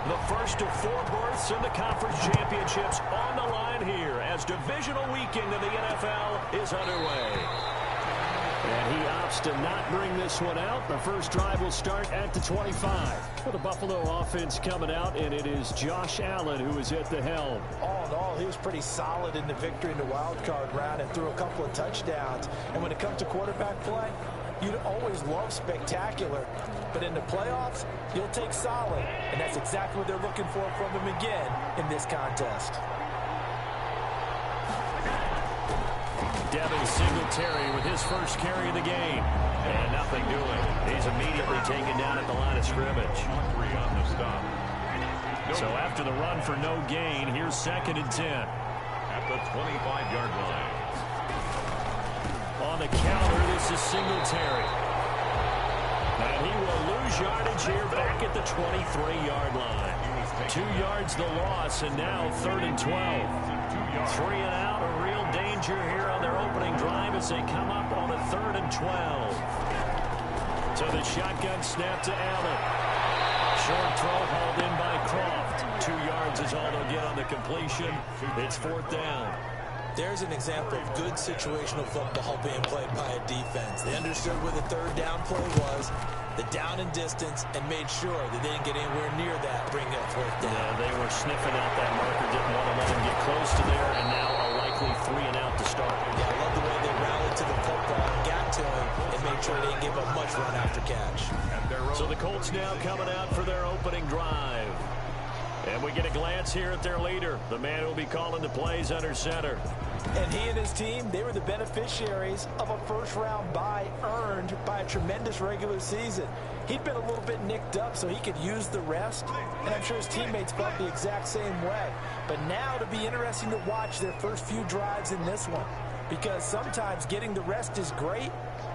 The first of 4 berths in the conference championships on the line here as divisional weekend of the NFL is underway. And he opts to not bring this one out. The first drive will start at the 25. For the Buffalo offense coming out, and it is Josh Allen who is at the helm. All in all, he was pretty solid in the victory in the wild card round and threw a couple of touchdowns. And when it comes to quarterback play, you'd always love spectacular. But in the playoffs, you'll take solid. And that's exactly what they're looking for from him again in this contest. Devin Singletary with his first carry of the game. And nothing doing. He's immediately taken down at the line of scrimmage. So after the run for no gain, here's 2nd and 10. At the 25-yard line. On the counter, this is Singletary. And he will lose yardage here back at the 23-yard line. 2 yards the loss, and now 3rd and 12. 3 and out, a real danger here on their opening drive as they come up on a 3rd and 12. So the shotgun snap to Allen. Short throw hauled in by Croft. 2 yards is all they'll get on the completion. It's 4th down. There's an example of good situational football being played by a defense. They understood where the 3rd down play was, the down and distance, and made sure they didn't get anywhere near that, bring that 4th down. Yeah, they were sniffing out that marker, didn't want to let him get close to there, and now a likely 3 and out to start. Yeah, I love the way they rallied to the football, got to him, and made sure they didn't give up much run after catch. So the Colts now coming out for their opening drive. And we get a glance here at their leader, the man who will be calling the plays under center. And he and his team, they were the beneficiaries of a first-round bye earned by a tremendous regular season. He'd been a little bit nicked up so he could use the rest, and I'm sure his teammates felt the exact same way. But now it'll be interesting to watch their first few drives in this one, because sometimes getting the rest is great,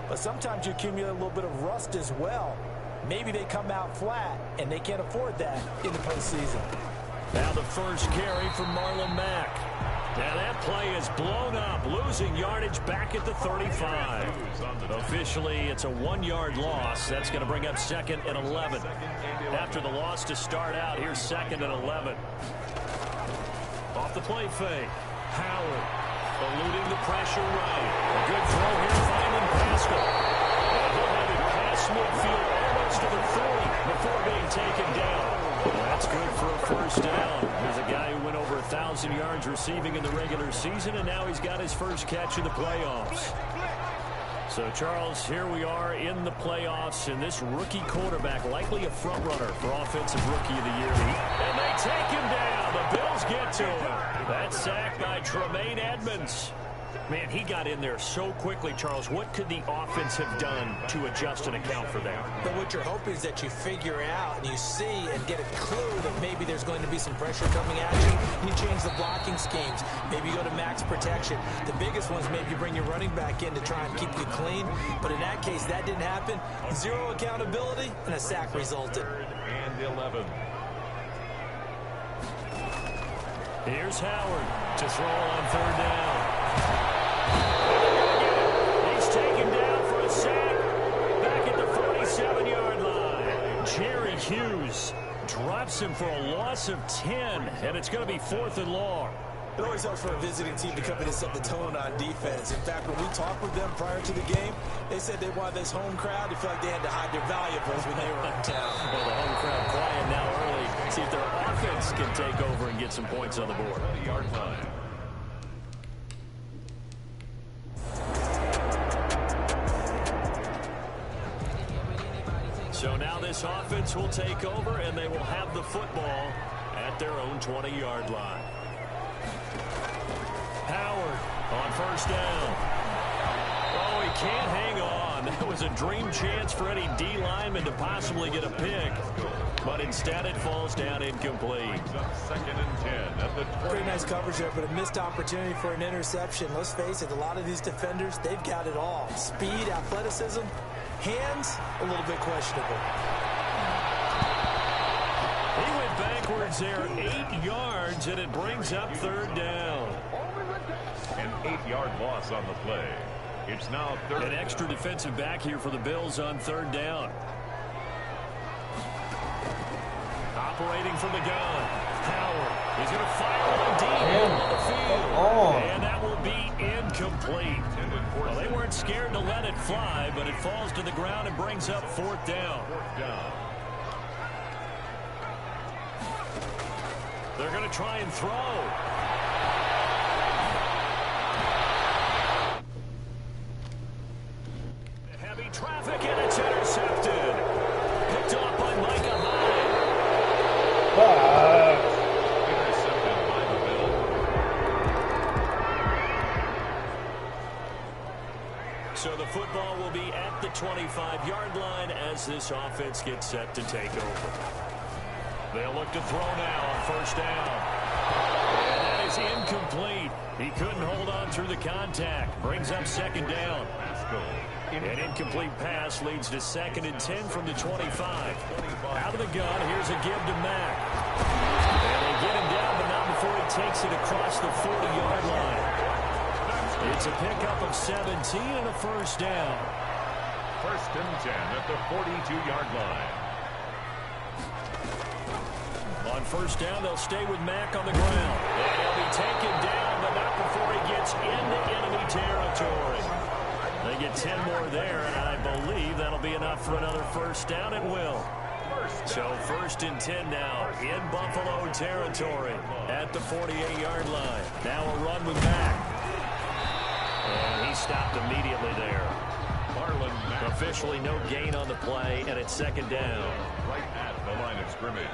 but sometimes you accumulate a little bit of rust as well. Maybe they come out flat, and they can't afford that in the postseason. Now the first carry from Marlon Mack. Now that play is blown up, losing yardage back at the 35. Officially, it's a 1-yard loss. That's going to bring up 2nd and 11. After the loss to start out, here's 2nd and 11. Off the play fake. Howard eluding the pressure right. A good throw here, finding Pascal. And he'll have it past midfield almost to the 40 before being taken down. That's good for a first down. There's a guy who went over 1,000 yards receiving in the regular season, and now he's got his first catch in the playoffs. So, Charles, here we are in the playoffs, and this rookie quarterback likely a front-runner for Offensive Rookie of the Year. And they take him down. The Bills get to him. That sack by Tremaine Edmonds. Man, he got in there so quickly, Charles. What could the offense have done to adjust and account for that? But what you're hoping is that you figure out and you see and get a clue that maybe there's going to be some pressure coming at you. You change the blocking schemes. Maybe you go to max protection. The biggest one is maybe you bring your running back in to try and keep you clean. But in that case, that didn't happen. 0 accountability, and a sack resulted. 3rd and 11. Here's Howard to throw on 3rd down. He's taken down for a sack back at the 47-yard line. Jerry Hughes drops him for a loss of 10, and it's going to be 4th and long. It always helps for a visiting team to come in and set the tone on defense. In fact, when we talked with them prior to the game, they said they wanted this home crowd to feel like they had to hide their valuables when they were in town. Well, the home crowd quiet now early. See if their offense can take over and get some points on the board. 20-yard line. So now this offense will take over, and they will have the football at their own 20-yard line. Howard on 1st down. Oh, he can't hang on. That was a dream chance for any D lineman to possibly get a pick. But instead it falls down incomplete. 2nd and 10 at the 20. Pretty nice coverage there, but a missed opportunity for an interception. Let's face it, a lot of these defenders, they've got it all. Speed, athleticism, hands, a little bit questionable. He went backwards there 8 yards, and it brings up 3rd down. An 8-yard loss on the play. It's now 3rd. An extra defensive back here for the Bills on 3rd down. operating from the gun. Howard is going to fire one deep on the field. And that will be incomplete. Well, they weren't scared to let it fly, but it falls to the ground and brings up 4th down. They're going to try and throw. Heavy traffic, and it's intercepted. Picked off by Micah Hyde. Intercepted by the Bills. So the football will be at the 25-yard line as this offense gets set to take over. They'll look to throw now on 1st down. And that is incomplete. He couldn't hold on through the contact. Brings up 2nd down. An incomplete pass leads to 2nd and 10 from the 25. Out of the gun, here's a give to Mack. And they get him down, but not before he takes it across the 40-yard line. It's a pickup of 17 and a 1st down. 1st and 10 at the 42-yard line. On 1st down, they'll stay with Mack on the ground. And he'll be taken down, but not before he gets into enemy territory. They get 10 more there, and I believe that'll be enough for another 1st down. It will. So 1st and 10 now in Buffalo territory at the 48-yard line. Now a run with Mack. And he stopped immediately there. Officially no gain on the play, and it's 2nd down. Right at the line of scrimmage.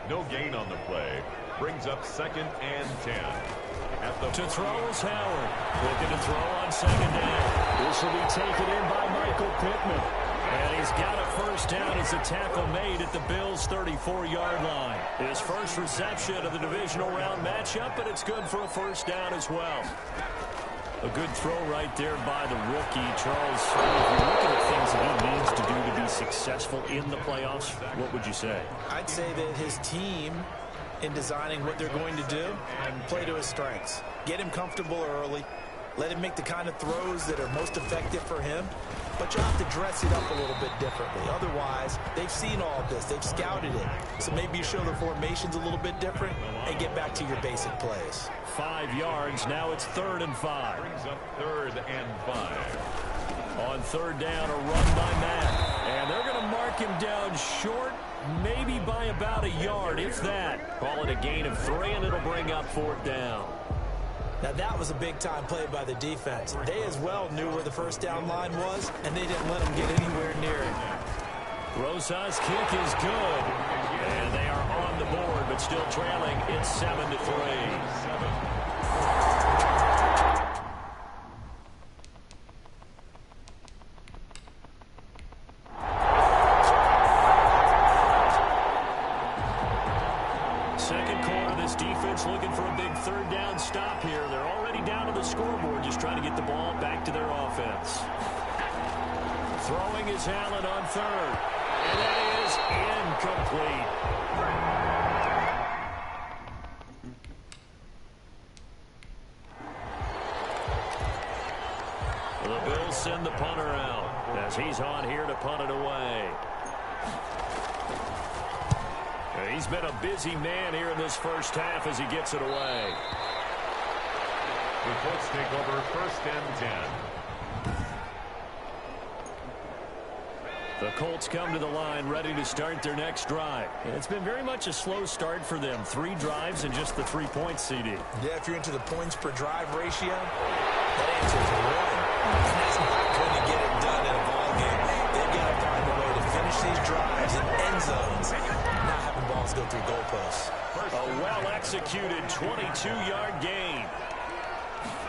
No gain on the play. Brings up 2nd and 10. To throw is Howard. Looking to throw on 2nd down. This will be taken in by Michael Pittman. And he's got a 1st down as the tackle made at the Bills' 34-yard line. His first reception of the divisional round matchup, and it's good for a 1st down as well. A good throw right there by the rookie, Charles. If you're looking at things that he needs to do to be successful in the playoffs, what would you say? I'd say that his team, in designing what they're going to do, play to his strengths. Get him comfortable early. Let him make the kind of throws that are most effective for him. But you have to dress it up a little bit differently. Otherwise, they've seen all of this. They've scouted it. So maybe you show the formations a little bit different and get back to your basic plays. 5 yards. Now it's 3rd and 5. Brings up 3rd and 5. On 3rd down, a run by Mack. And they're going to mark him down short, maybe by about a yard, if that. Call it a gain of 3, and it'll bring up 4th down. Now, that was a big-time play by the defense. They as well knew where the 1st down line was, and they didn't let him get anywhere near it. Rosa's kick is good. And they are on the board, but still trailing. It's 7-3. Second quarter, this defense looking for a big 3rd down stop here. They're already down to the scoreboard, just trying to get the ball back to their offense. Throwing is Allen on 3rd. And that is incomplete. The Bills send the punter out as he's on here to punt it away. He's been a busy man here in this 1st half as he gets it away. The Colts take over 1st and 10. The Colts come to the line ready to start their next drive. And it's been very much a slow start for them. 3 drives and just the 3 points, CD. Yeah, if you're into the points per drive ratio, that answer is 1. And that's not going to get it done in a ball game. They've got to find a way to finish these drives in end zones, not having balls go through goalposts. A well-executed 22-yard gain.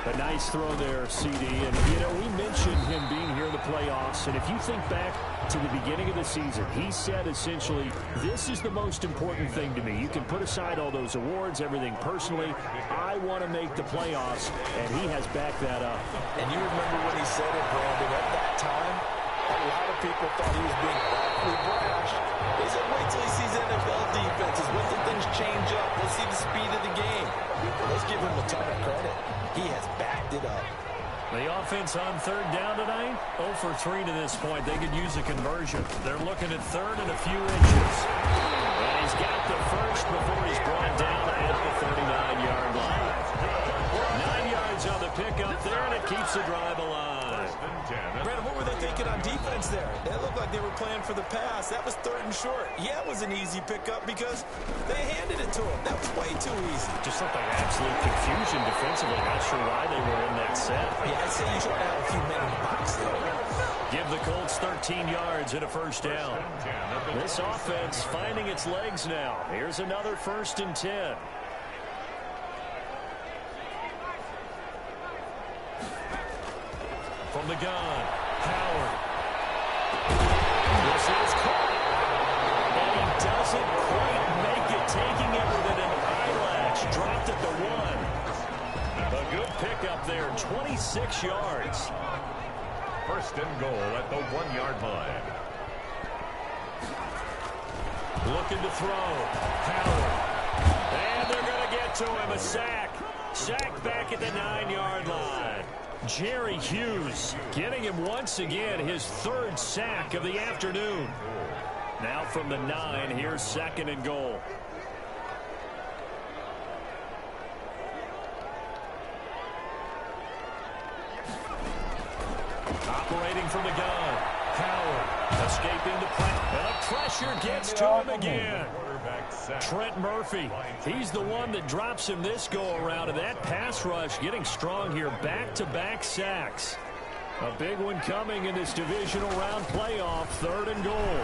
A nice throw there, CD. And, you know, we mentioned him being here in the playoffs. And if you think back to the beginning of the season, he said essentially, this is the most important thing to me. You can put aside all those awards, everything personally. I want to make the playoffs, and he has backed that up. And you remember when he said it, Brandon, at that time, a lot of people thought he was being awfully brash. They said, wait till he sees NFL defenses. When do things change up? We'll see the speed of the game. Let's give him a ton of credit. He has backed it up. The offense on 3rd down tonight, 0 for 3 to this point. They could use a conversion. They're looking at 3rd and a few inches. And he's got the plan for the pass. That was 3rd and short. Yeah, it was an easy pickup because they handed it to him. That was way too easy. Just looked like absolute confusion defensively. Not sure why they were in that set. Yeah, I'd say you should have a few men in the box there. Give the Colts 13 yards and a first down. This offense finding its legs now. Here's another 1st and 10. From the gun, Howard. This is caught. And he doesn't quite make it, taking it with an eyelash. Dropped at the 1. A good pickup there, 26 yards. 1st and goal at the 1-yard line. Looking to throw. Howard. And they're going to get to him. A sack. Sack back at the 9-yard line. Jerry Hughes getting him once again his 3rd sack of the afternoon. Now from the 9, here's 2nd and goal. Operating from the gun. Howard escaping the pressure. And the pressure gets to him again. Trent Murphy, he's the one that drops him this go-around, and that pass rush getting strong here. Back-to-back sacks. A big one coming in this divisional round playoff, 3rd and goal.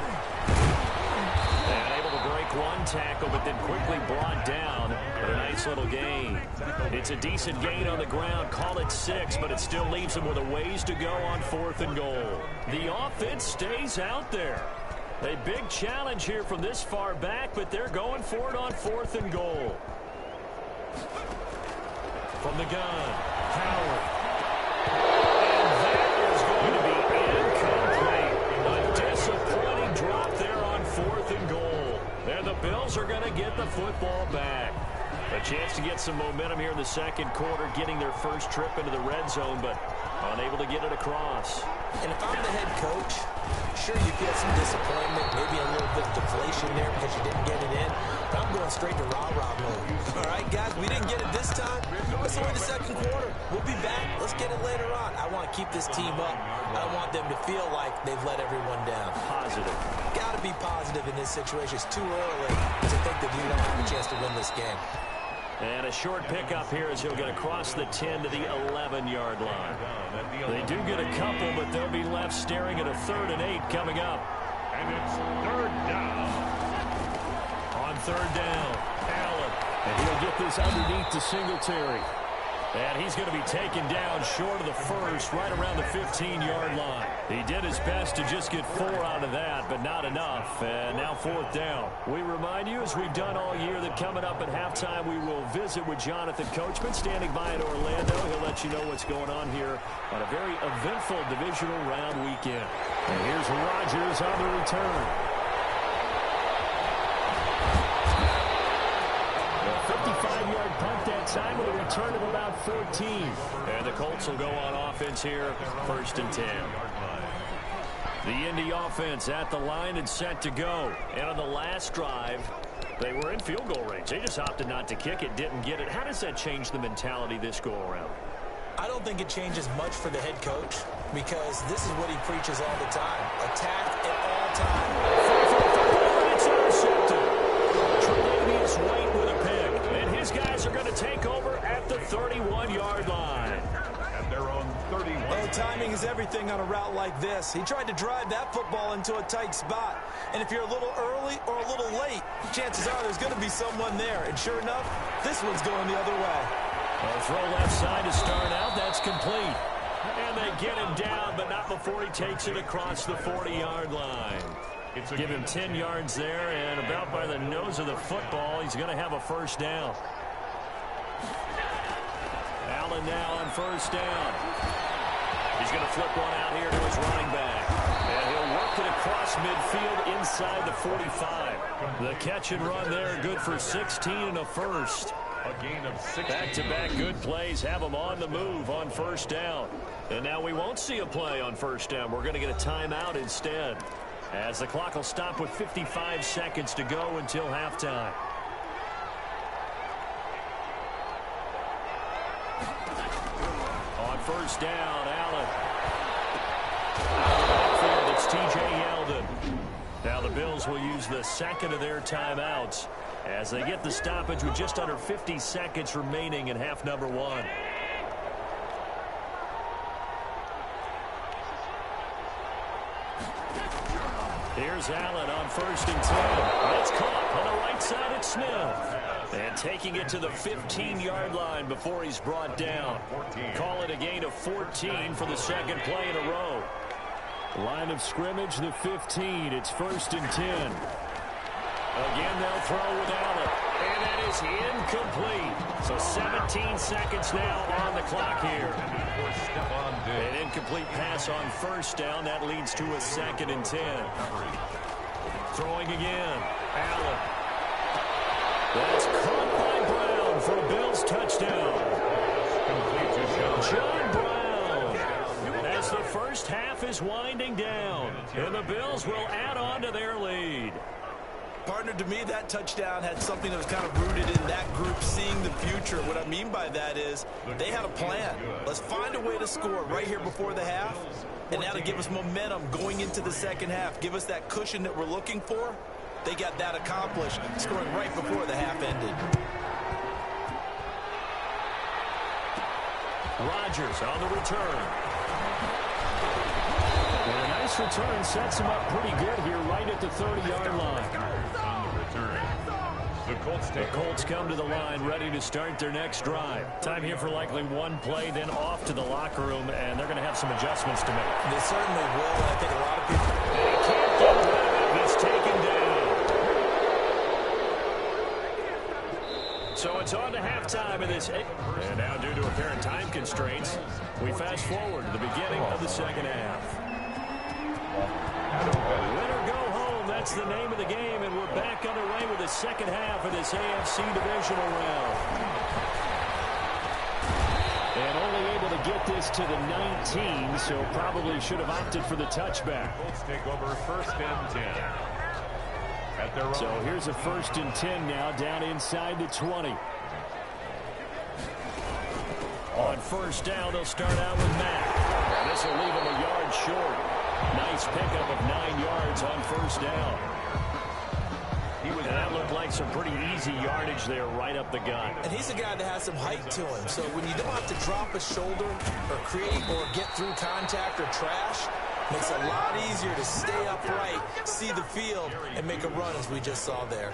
And able to break one tackle, but then quickly brought down for a nice little gain. It's a decent gain on the ground. Call it 6, but it still leaves him with a ways to go on 4th and goal. The offense stays out there. A big challenge here from this far back, but they're going for it on 4th and goal. From the gun, Howard. And that is going to be incomplete. A disappointing drop there on 4th and goal. And the Bills are going to get the football back. A chance to get some momentum here in the 2nd quarter, getting their first trip into the red zone, but unable to get it across. And if I'm the head coach, sure you feel some disappointment, maybe a little bit of deflation there because you didn't get it in. But I'm going straight to rah-rah mode. All right, guys, we didn't get it this time. Let's win the 2nd quarter. We'll be back. Let's get it later on. I want to keep this team up. I don't want them to feel like they've let everyone down. Positive. Got to be positive in this situation. It's too early to think that we don't have a chance to win this game. And a short pickup here as he'll get across the 10 to the 11-yard line. They do get a couple, but they'll be left staring at a 3rd and 8 coming up. And it's 3rd down. On 3rd down, Allen. And he'll get this underneath to Singletary. And he's going to be taken down short of the 1st, right around the 15-yard line. He did his best to just get 4 out of that, but not enough. And now 4th down. We remind you, as we've done all year, that coming up at halftime, we will visit with Jonathan Coachman, standing by in Orlando. He'll let you know what's going on here on a very eventful divisional round weekend. And here's Rodgers on the return. 55-yard punt that time with a return of about 14. And the Colts will go on offense here, 1st and 10. The Indy offense at the line and set to go. And on the last drive, they were in field goal range. They just opted not to kick it, didn't get it. How does that change the mentality this go-around? I don't think it changes much for the head coach because this is what he preaches all the time. Attack at all times. It's intercepted. Tre'Davious White with a pick. And his guys are going to take over at the 31-yard line. And they're on 31. Oh, timing is everything on a route like this. He tried to drive that football into a tight spot. And if you're a little early or a little late, chances are there's going to be someone there. And sure enough, this one's going the other way. A throw left side to start out. That's complete. And they get him down, but not before he takes it across the 40-yard line. Give him 10 yards there, and about by the nose of the football, he's going to have a first down. Allen now on first down. He's going to flip one out here to his running back. And he'll work it across midfield inside the 45. The catch and run there, good for 16 and a first. A gain of 6. Back-to-back good plays have them on the move on first down. And now we won't see a play on first down. We're going to get a timeout instead, as the clock will stop with 55 seconds to go until halftime. On first down, Allen. It's T.J. Yeldon. Now the Bills will use the second of their timeouts as they get the stoppage with just under 50 seconds remaining in half number one. Here's Allen on 1st and 10. That's caught on the right side at Smith. And taking it to the 15-yard line before he's brought down. Call it a gain of 14 for the second play in a row. Line of scrimmage, the 15. It's 1st and 10. Again, they'll throw with Allen. And that is incomplete. So 17 seconds now on the clock here. An incomplete pass on 1st down. That leads to a 2nd and 10. Throwing again. Allen. That's caught by Brown for a Bills touchdown. John Brown. As the first half is winding down. And the Bills will add on to their lead. Partner, to me, that touchdown had something that was kind of rooted in that group seeing the future. What I mean by that is they had a plan. Let's find a way to score right here before the half, and that'll give us momentum going into the second half, give us that cushion that we're looking for. They got that accomplished, scoring right before the half ended. Rodgers on the return. And a nice return sets him up pretty good here right at the 30-yard line. The Colts come to the line ready to start their next drive. Time here for likely one play, then off to the locker room, and they're going to have some adjustments to make. They certainly will. I think a lot of people... They can't get rid of it. He's taken down. So it's on to halftime of this. And now, due to apparent time constraints, we fast forward to the beginning of the second half. Win or go home, that's the name of the game, and we're back underway with the second half of this AFC divisional round. And only able to get this to the 19, so probably should have opted for the touchback. Colts take over 1st and 10. At their own. So here's a 1st and 10 now, down inside the 20. On 1st down, they'll start out with Mack. This will leave him a yard short. Nice pickup of 9 yards on 1st down. And that looked like some pretty easy yardage there right up the gut. And he's a guy that has some height to him. So when you don't have to drop a shoulder or create or get through contact or trash, makes it a lot easier to stay upright, see the field, and make a run as we just saw there.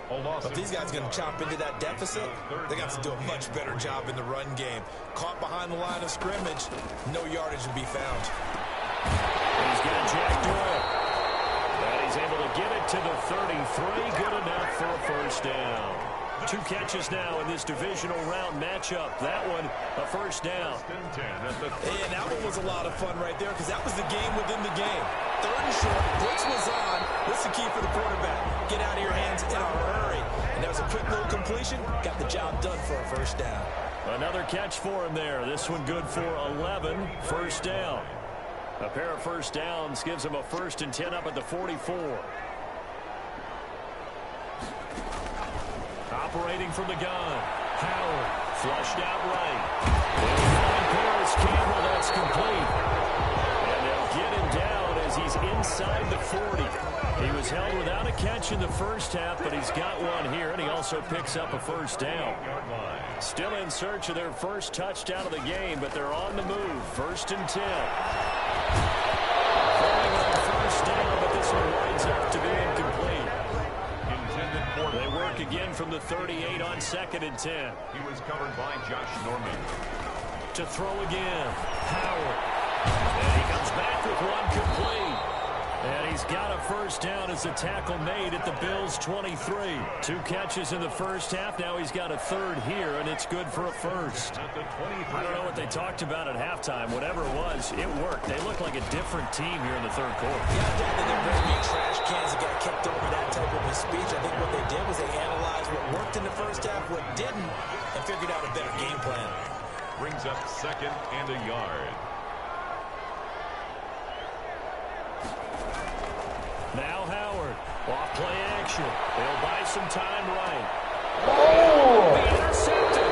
But these guys are going to chop into that deficit. They got to do a much better job in the run game. Caught behind the line of scrimmage, no yardage to be found. He's got Jack Doyle. And he's able to get it to the 33. Good enough for a 1st down. 2 catches now in this divisional round matchup. That one, a 1st down. And that one was a lot of fun right there because that was the game within the game. 3rd and short, blitz was on. What's the key for the quarterback? Get out of your hands in a hurry. And that was a quick little completion. Got the job done for a 1st down. Another catch for him there. This one good for 11. 1st down. A pair of 1st downs gives him a 1st and 10 up at the 44. Operating from the gun. Howard flushed out right. They'll find Paris Campbell. That's complete. And they'll get him down as he's inside the 40. He was held without a catch in the first half, but he's got one here, and he also picks up a 1st down. Still in search of their first touchdown of the game, but they're on the move. 1st and 10. Falling on 1st down, but this one winds up to be incomplete. They work again from the 38 on 2nd and 10. He was covered by Josh Norman. To throw again. Howard. And he comes back with one complete. And he's got a 1st down as the tackle made at the Bills' 23. 2 catches in the first half. Now he's got a 3rd here, and it's good for a 1st. I don't know what they talked about at halftime. Whatever it was, it worked. They look like a different team here in the 3rd quarter. Yeah, I doubt that they're bringing trash cans that got kicked over that type of a speech. I think what they did was they analyzed what worked in the first half, what didn't, and figured out a better game plan. Brings up 2nd and a yard. Now Howard, off play action. They'll buy some time right. Oh! Be intercepted.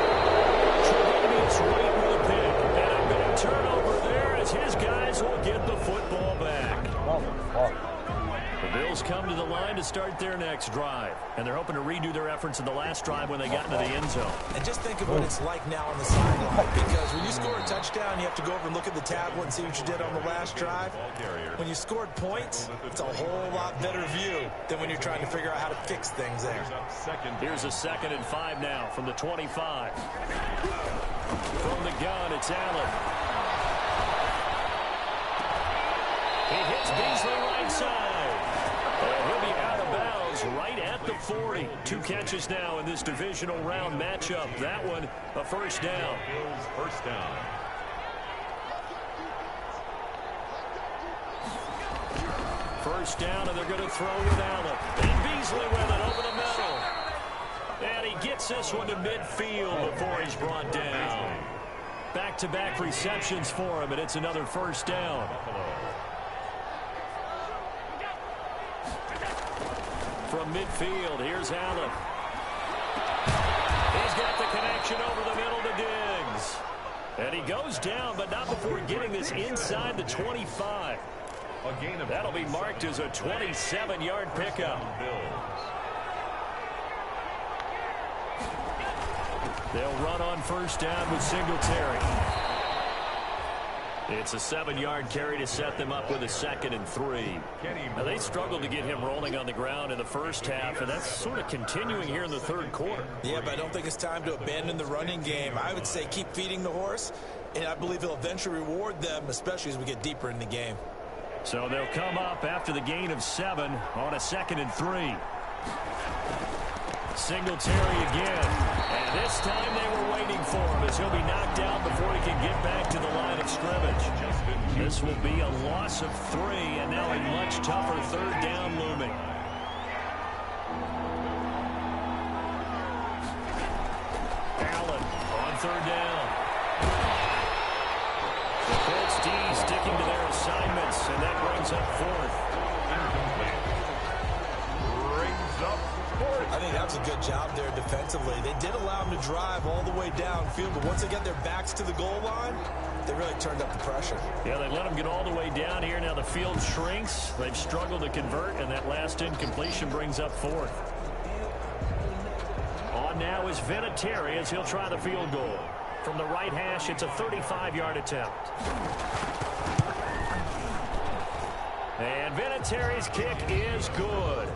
Tre'Davious White with a pick. And a big turnover there as his guys will get the football back. The Bills come to the line to start their next drive, and they're hoping to redo their efforts in the last drive when they got into the end zone. And just think of what it's like now on the sideline, because when you score a touchdown, you have to go over and look at the tablet and see what you did on the last drive. When you scored points, it's a whole lot better view than when you're trying to figure out how to fix things there. Here's a 2nd and 5 now from the 25. From the gun, it's Allen. He hits Beasley right side. And he'll be out of bounds right at the 40. 2 catches now in this divisional round matchup. That one, a first down. First down. First down, and they're going to throw with Allen. And Beasley with it over the middle. And he gets this one to midfield before he's brought down. Back-to-back receptions for him, and it's another first down. From midfield, here's Allen. He's got the connection over the middle to Diggs. And he goes down, but not before getting this inside the 25. That'll be marked as a 27-yard pickup. They'll run on first down with Singletary. It's a 7-yard carry to set them up with a 2nd and 3. Now, they struggled to get him rolling on the ground in the first half, and that's sort of continuing here in the third quarter. Yeah, but I don't think it's time to abandon the running game. I would say keep feeding the horse, and I believe he'll eventually reward them, especially as we get deeper in the game. So they'll come up after the gain of 7 on a 2nd and 3. Singletary again. And this time they were waiting for him as he'll be knocked out before he can get back to the line of scrimmage. This will be a loss of 3, and now a much tougher third down looming. Allen on third down. The Colts D sticking to their assignments, and that brings up 4th. I think that was a good job there defensively. They did allow them to drive all the way downfield, but once they got their backs to the goal line, they really turned up the pressure. Yeah, they let them get all the way down here. Now the field shrinks. They've struggled to convert, and that last incompletion brings up 4th. On now is Vinatieri as he'll try the field goal. From the right hash, it's a 35-yard attempt. And Vinatieri's kick is good.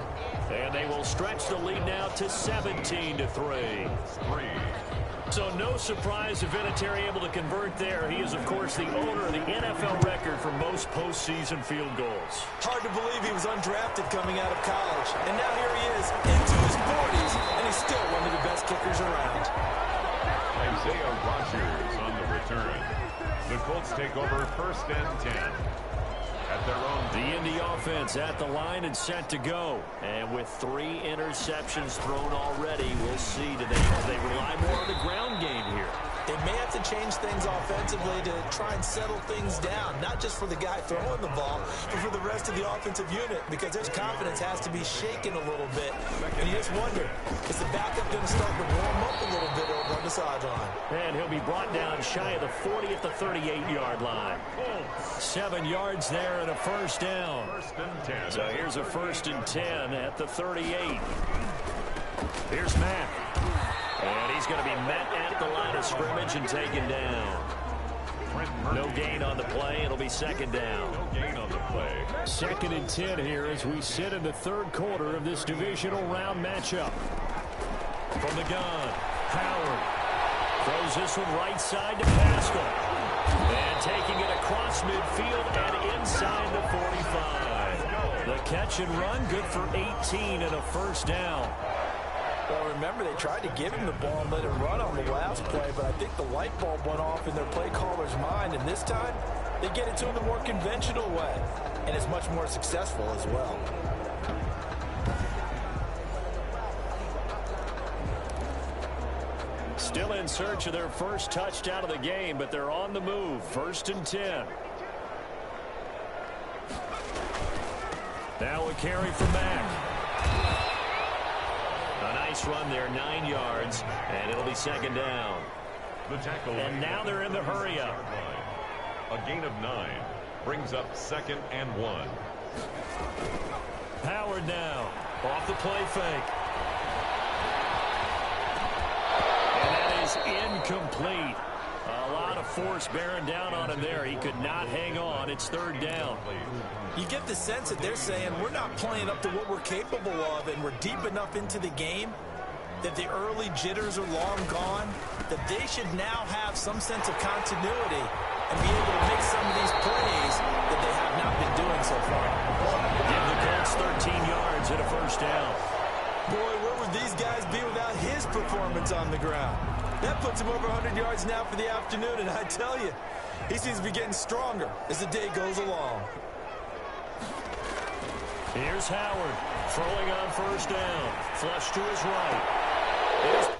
And they will stretch the lead now to 17-3. So no surprise if Vinatieri able to convert there. He is, of course, the owner of the NFL record for most postseason field goals. Hard to believe he was undrafted coming out of college. And now here he is into his 40s, and he's still one of the best kickers around. Isaiah Rodgers on the return. The Colts take over 1st and 10. At their own. The Indy offense at the line and set to go. And with 3 interceptions thrown already, we'll see. Do they rely more on the ground game here? They may have to change things offensively to try and settle things down, not just for the guy throwing the ball, but for the rest of the offensive unit, because their confidence has to be shaken a little bit. And you just wonder, is the backup going to start to warm up a little bit over on the sideline? And he'll be brought down shy of the 40 at the 38-yard line. 7 yards there and a first down. 1st and 10. So here's a 1st and 10 at the 38. Here's Mack. And he's going to be met at the line of scrimmage and taken down. No gain on the play. It'll be 2nd down. No gain on the play. 2nd and 10 here as we sit in the third quarter of this divisional round matchup. From the gun, Howard throws this one right side to Pascal. And taking it across midfield and inside the 45. The catch and run, good for 18 and a first down. Well, remember, they tried to give him the ball and let him run on the last play, but I think the light bulb went off in their play caller's mind, and this time they get it to him the more conventional way, and it's much more successful as well. Still in search of their first touchdown of the game, but they're on the move. 1st and 10. Now a carry from Mack. A nice run there, 9 yards, and it'll be 2nd down. The tackle. And now they're in the hurry-up. A gain of 9. Brings up 2nd and 1. Howard now off the play fake. And that is incomplete. A lot of force bearing down on him there. He could not hang on. It's 3rd down. You get the sense that they're saying we're not playing up to what we're capable of, and we're deep enough into the game that the early jitters are long gone, that they should now have some sense of continuity and be able to make some of these plays that they have not been doing so far. Give the Colts 13 yards and a 1st down. Boy, where would these guys be without his performance on the ground? That puts him over 100 yards now for the afternoon, and I tell you, he seems to be getting stronger as the day goes along. Here's Howard throwing on 1st down. Flush to his right. It is